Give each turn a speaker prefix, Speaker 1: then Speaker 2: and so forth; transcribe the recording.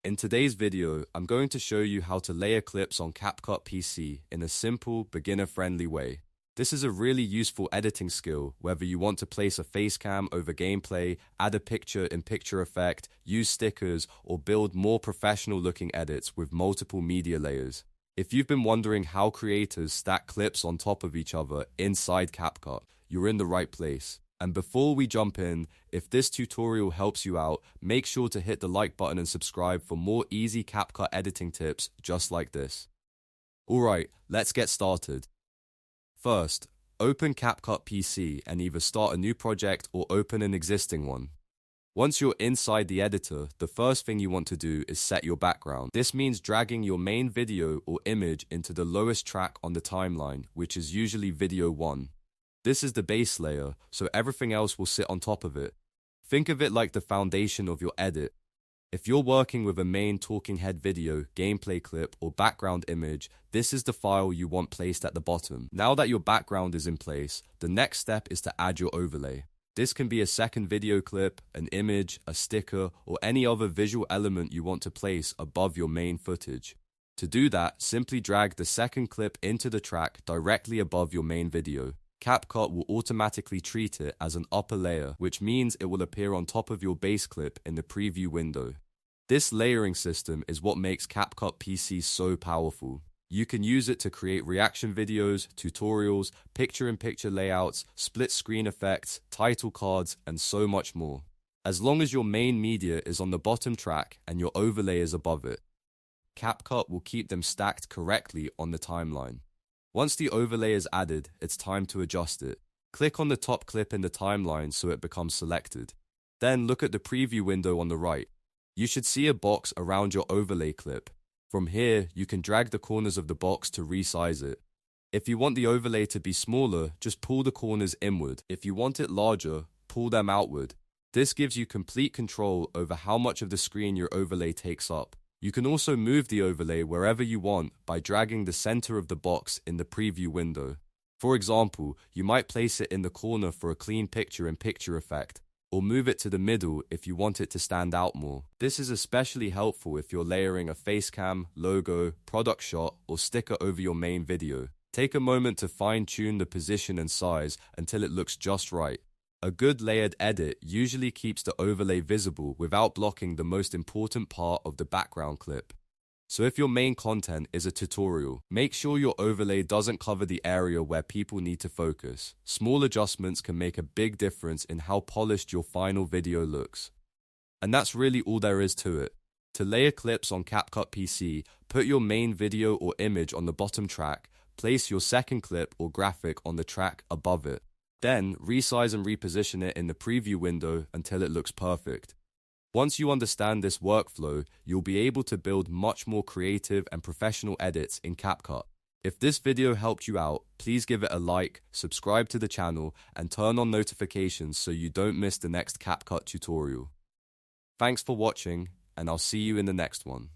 Speaker 1: In today's video, I'm going to show you how to layer clips on CapCut PC in a simple, beginner-friendly way. This is a really useful editing skill, whether you want to place a face cam over gameplay, add a picture-in-picture effect, use stickers, or build more professional-looking edits with multiple media layers. If you've been wondering how creators stack clips on top of each other inside CapCut, you're in the right place. And before we jump in, if this tutorial helps you out, make sure to hit the like button and subscribe for more easy CapCut editing tips just like this. Alright, let's get started. First, open CapCut PC and either start a new project or open an existing one. Once you're inside the editor, the first thing you want to do is set your background. This means dragging your main video or image into the lowest track on the timeline, which is usually video 1. This is the base layer, so everything else will sit on top of it. Think of it like the foundation of your edit. If you're working with a main talking head video, gameplay clip, or background image, this is the file you want placed at the bottom. Now that your background is in place, the next step is to add your overlay. This can be a second video clip, an image, a sticker, or any other visual element you want to place above your main footage. To do that, simply drag the second clip into the track directly above your main video. CapCut will automatically treat it as an upper layer, which means it will appear on top of your base clip in the preview window. This layering system is what makes CapCut PC so powerful. You can use it to create reaction videos, tutorials, picture-in-picture layouts, split-screen effects, title cards, and so much more. As long as your main media is on the bottom track and your overlay is above it, CapCut will keep them stacked correctly on the timeline. Once the overlay is added, it's time to adjust it. Click on the top clip in the timeline so it becomes selected. Then look at the preview window on the right. You should see a box around your overlay clip. From here, you can drag the corners of the box to resize it. If you want the overlay to be smaller, just pull the corners inward. If you want it larger, pull them outward. This gives you complete control over how much of the screen your overlay takes up. You can also move the overlay wherever you want by dragging the center of the box in the preview window. For example, you might place it in the corner for a clean picture-in-picture effect, or move it to the middle if you want it to stand out more. This is especially helpful if you're layering a facecam, logo, product shot, or sticker over your main video. Take a moment to fine-tune the position and size until it looks just right. A good layered edit usually keeps the overlay visible without blocking the most important part of the background clip. So if your main content is a tutorial, make sure your overlay doesn't cover the area where people need to focus. Small adjustments can make a big difference in how polished your final video looks. And that's really all there is to it. To layer clips on CapCut PC, put your main video or image on the bottom track, place your second clip or graphic on the track above it. Then, resize and reposition it in the preview window until it looks perfect. Once you understand this workflow, you'll be able to build much more creative and professional edits in CapCut. If this video helped you out, please give it a like, subscribe to the channel, and turn on notifications so you don't miss the next CapCut tutorial. Thanks for watching, and I'll see you in the next one.